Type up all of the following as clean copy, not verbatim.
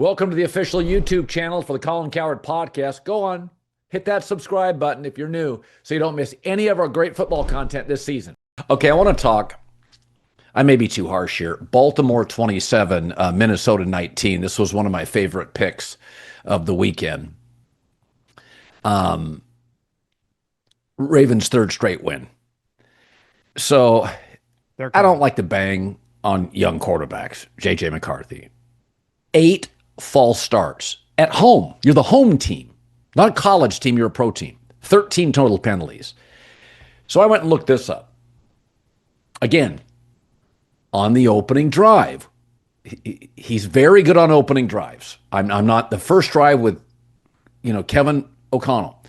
Welcome to the official YouTube channel for the Colin Cowherd podcast. Go on, hit that subscribe button if you're new so you don't miss any of our great football content this season. Okay, I want to talk. I may be too harsh here. Baltimore 27, Minnesota 19. This was one of my favorite picks of the weekend. Ravens' third straight win. So I don't like to bang on young quarterbacks, J.J. McCarthy. 8 false starts at home. You're the home team, not a college team. You're a pro team. 13 total penalties. So I went and looked this up. Again, on the opening drive, he's very good on opening drives. I'm not the first drive with, Kevin O'Connell.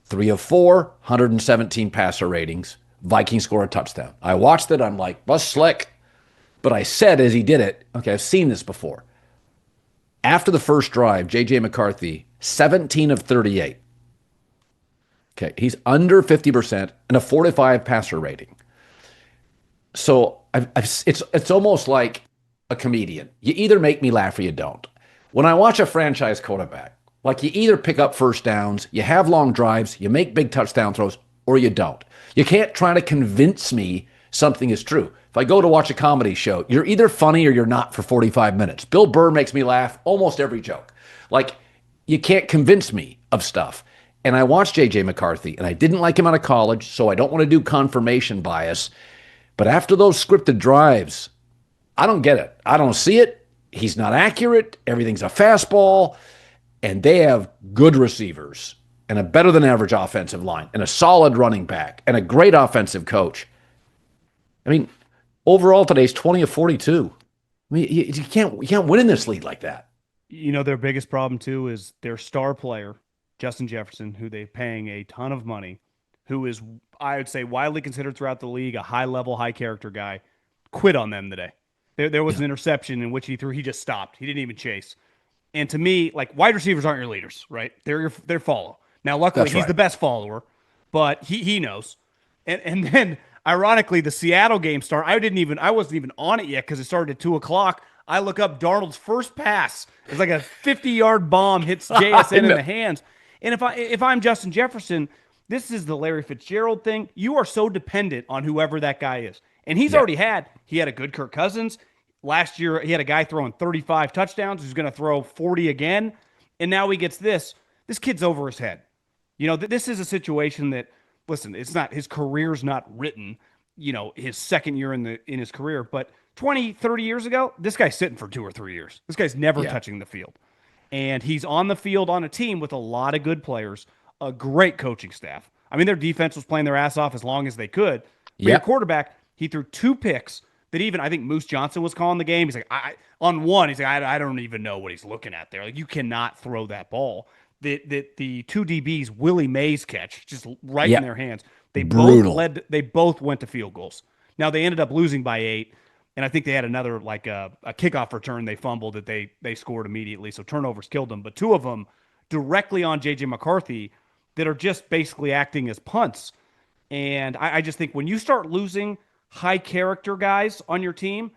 3 of 4, 117 passer ratings. Vikings score a touchdown. I watched it. I'm like, that's slick. But I said as he did it, okay, I've seen this before. After the first drive, J.J. McCarthy, 17 of 38. Okay, he's under 50% and a 45 passer rating. So it's almost like a comedian. You either make me laugh or you don't. When I watch a franchise quarterback, like you either pick up first downs, you have long drives, you make big touchdown throws, or you don't. You can't try to convince me something is true. If I go to watch a comedy show, you're either funny or you're not for 45 minutes. Bill Burr makes me laugh almost every joke. Like, you can't convince me of stuff. And I watched J.J. McCarthy, and I didn't like him out of college, so I don't want to do confirmation bias. But after those scripted drives, I don't get it. I don't see it. He's not accurate. Everything's a fastball. And they have good receivers and a better than average offensive line and a solid running back and a great offensive coach. I mean, overall today's 20 of 42. I mean, you can't win in this league like that. Their biggest problem too is their star player, Justin Jefferson, who they're paying a ton of money, who is, I would say, widely considered throughout the league a high-level, high-character guy, quit on them today. There was an interception in which he threw. He just stopped. He didn't even chase. And to me, like, wide receivers aren't your leaders, right? They're follow. Now, luckily, he's the best follower, but he knows. And then, ironically, the Seattle game started. I wasn't even on it yet because it started at 2:00. I look up Darnold's first pass. It's like a 50-yard bomb hits JSN in the hands. And if I'm Justin Jefferson, this is the Larry Fitzgerald thing. You are so dependent on whoever that guy is. And he had a good Kirk Cousins. Last year, he had a guy throwing 35 touchdowns who's going to throw 40 again. And now he gets this. This kid's over his head. This is a situation that, listen, it's not, his career's not written, his second year in his career. But 20, 30 years ago, this guy's sitting for 2 or 3 years. This guy's never touching the field. And he's on the field on a team with a lot of good players, a great coaching staff. I mean, their defense was playing their ass off as long as they could. But your quarterback, he threw 2 picks that even, I think Moose Johnson was calling the game. He's like, I don't even know what he's looking at there. Like, you cannot throw that ball. The 2 DBs, Willie Mays catch, just right in their hands. They both went to field goals. Now, they ended up losing by 8, and I think they had another, like a kickoff return they fumbled that they scored immediately, so turnovers killed them. But 2 of them directly on J.J. McCarthy that are just basically acting as punts. And I just think when you start losing high character guys on your team,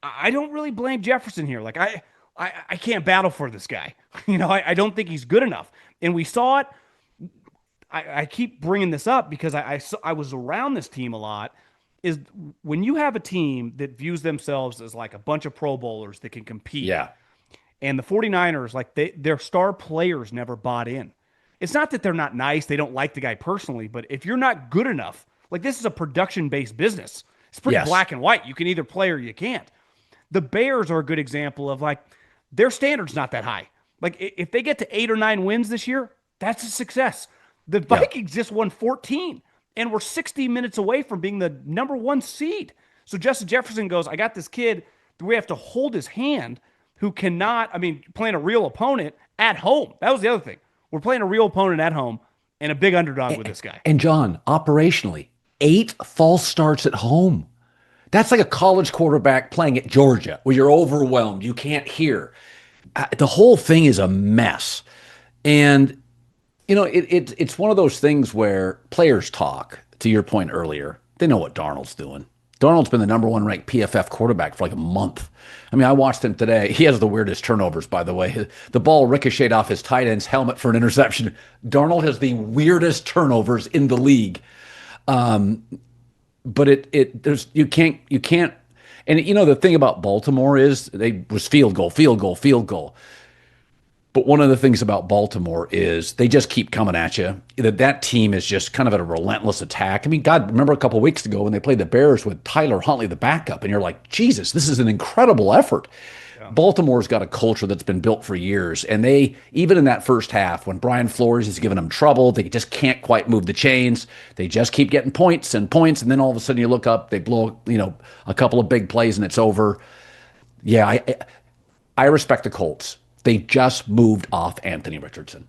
I don't really blame Jefferson here. Like, I can't battle for this guy. I don't think he's good enough. And we saw it. I keep bringing this up because I was around this team a lot, is when you have a team that views themselves as like a bunch of Pro Bowlers that can compete. Yeah. And the 49ers, like, their star players never bought in. It's not that they're not nice. They don't like the guy personally, but if you're not good enough, like, this is a production-based business. It's pretty black and white. You can either play or you can't. The Bears are a good example of, like, their standard's not that high. Like, if they get to 8 or 9 wins this year, that's a success. The Vikings just won 14, and we're 60 minutes away from being the number 1 seed. So Justin Jefferson goes, I got this kid that we have to hold his hand who cannot, playing a real opponent at home. That was the other thing. We're playing a real opponent at home and a big underdog with this guy. And John, operationally, 8 false starts at home. That's like a college quarterback playing at Georgia where you're overwhelmed. You can't hear. The whole thing is a mess. And, it's one of those things where players talk, to your point earlier. They know what Darnold's doing. Darnold's been the number one ranked PFF quarterback for like a month. I mean, I watched him today. He has the weirdest turnovers, by the way. The ball ricocheted off his tight end's helmet for an interception. Darnold has the weirdest turnovers in the league. But there's you can't, and the thing about Baltimore is they was field goal, field goal, field goal. But one of the things about Baltimore is they just keep coming at you. That team is just kind of at a relentless attack. I mean, God, remember a couple of weeks ago when they played the Bears with Tyler Huntley, the backup, and you're like, Jesus, this is an incredible effort. Yeah. Baltimore's got a culture that's been built for years, and they, even in that first half, when Brian Flores is giving them trouble, they just can't quite move the chains. They just keep getting points and points, and then all of a sudden you look up, they blow, a couple of big plays, and it's over. Yeah, I respect the Colts. They just moved off Anthony Richardson.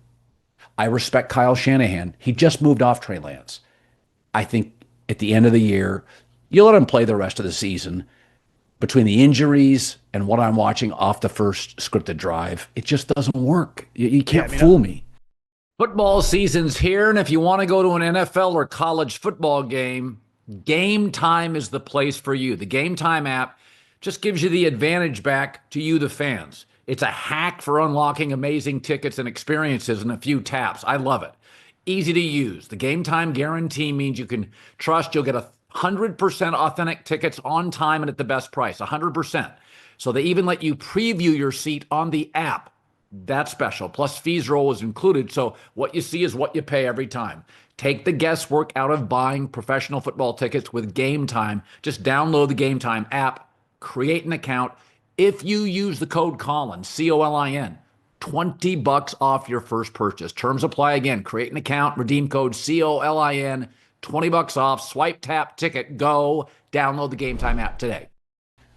I respect Kyle Shanahan. He just moved off Trey Lance. I think at the end of the year, you let him play the rest of the season. Between the injuries and what I'm watching off the first scripted drive, it just doesn't work. You can't fool me. Football season's here, and if you want to go to an NFL or college football game, Game Time is the place for you. The Game Time app just gives you the advantage back to you, the fans. It's a hack for unlocking amazing tickets and experiences in a few taps. I love it. Easy to use. The Game Time guarantee means you can trust you'll get 100% authentic tickets on time and at the best price, 100%. So they even let you preview your seat on the app. That's special. Plus fees are always included, so what you see is what you pay every time. Take the guesswork out of buying professional football tickets with Game Time. Just download the Game Time app, create an account. If you use the code Colin, COLIN, $20 off your first purchase. Terms apply again. Create an account, redeem code COLIN, $20 off, swipe, tap, ticket, go. Download the Game Time app today.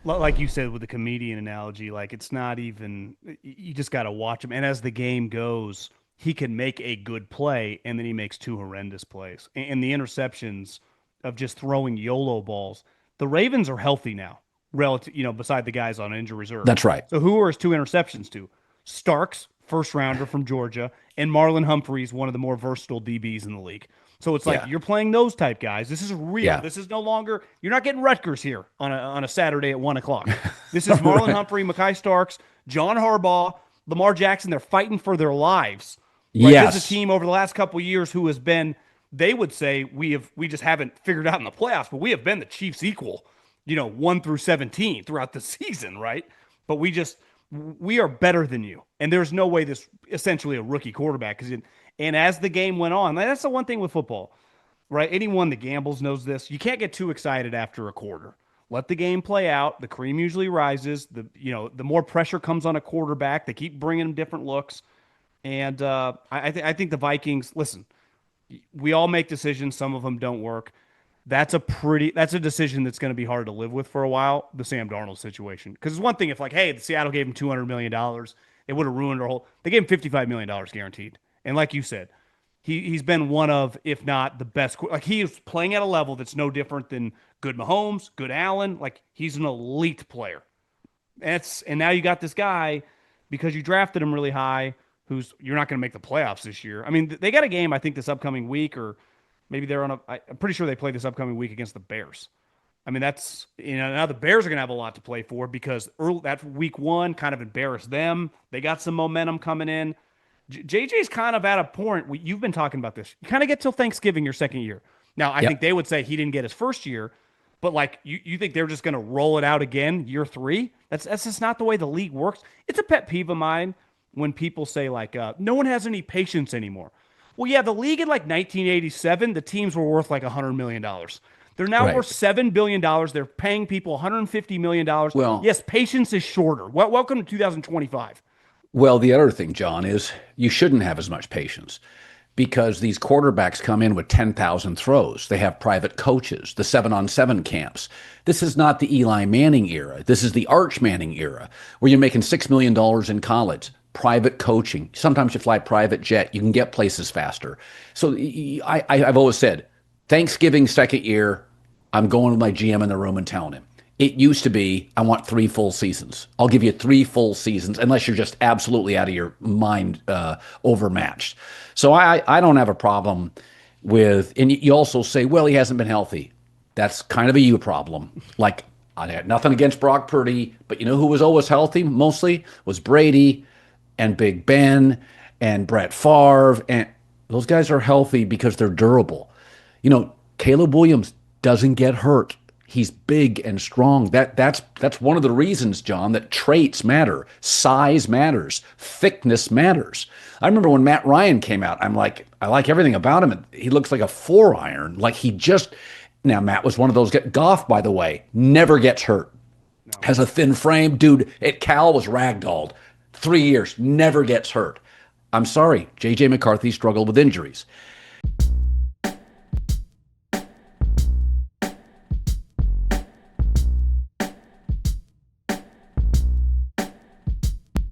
Like you said with the comedian analogy, like it's not even, you just got to watch him. And as the game goes, he can make a good play and then he makes two horrendous plays. And the interceptions of just throwing YOLO balls. The Ravens are healthy now. Relative, beside the guys on injury reserve. That's right. So who are his two interceptions to? Starks, first rounder from Georgia, and Marlon Humphreys, one of the more versatile DBs in the league. So it's like you're playing those type guys. This is real. Yeah. This is no longer, you're not getting Rutgers here on a Saturday at 1:00. This is Marlon Humphrey, Mekhi Starks, John Harbaugh, Lamar Jackson. They're fighting for their lives. Right? Yes. This is a team over the last couple of years who has been, they would say we just haven't figured out in the playoffs, but we have been the Chiefs' equal. 1 through 17 throughout the season, right? But we are better than you. And there's no way this essentially a rookie quarterback. And as the game went on, that's the one thing with football, right? Anyone that gambles knows this. You can't get too excited after a quarter. Let the game play out. The cream usually rises. The more pressure comes on a quarterback, they keep bringing him different looks. And I think the Vikings, listen, we all make decisions. Some of them don't work. That's a decision that's going to be hard to live with for a while, the Sam Darnold situation. Because it's one thing if hey, Seattle gave him $200 million, it would have ruined our whole, they gave him $55 million guaranteed. And like you said, he's been one of, if not the best, he is playing at a level that's no different than good Mahomes, good Allen. He's an elite player. And now you got this guy, because you drafted him really high, you're not going to make the playoffs this year. I mean, they got a game, I think, this upcoming week, or maybe they're I'm pretty sure they play this upcoming week against the Bears. I mean, that's, now the Bears are going to have a lot to play for because that week one kind of embarrassed them. They got some momentum coming in. JJ's kind of at a point, you've been talking about this. You kind of get till Thanksgiving your second year. Now, I think they would say he didn't get his first year, but you think they're just going to roll it out again year three? That's just not the way the league works. It's a pet peeve of mine when people say no one has any patience anymore. Well, yeah, the league in 1987, the teams were worth $100 million. They're now worth $7 billion. They're paying people $150 million. Well, yes, patience is shorter. Welcome to 2025. Well, the other thing, John, is you shouldn't have as much patience because these quarterbacks come in with 10,000 throws. They have private coaches, the 7-on-7 camps. This is not the Eli Manning era. This is the Arch Manning era where you're making $6 million in college. Private coaching. Sometimes you fly private jet. You can get places faster. So I've always said, Thanksgiving second year, I'm going with my GM in the room and telling him. It used to be, I want 3 full seasons. I'll give you 3 full seasons, unless you're just absolutely out of your mind, overmatched. So I don't have a problem with, and you also say, well, he hasn't been healthy. That's kind of a you problem. Like, I had nothing against Brock Purdy, but you know who was always healthy mostly was Brady and Big Ben and Brett Favre. And those guys are healthy because they're durable. Caleb Williams doesn't get hurt. He's big and strong. That's one of the reasons, John, that traits matter. Size matters. Thickness matters. I remember when Matt Ryan came out, I'm like, I like everything about him. He looks like a 4-iron. Like he just now Matt was one of those. Goff, by the way, never gets hurt. No. Has a thin frame. Dude, at Cal was ragdolled. 3 years, never gets hurt. I'm sorry, J.J. McCarthy struggled with injuries.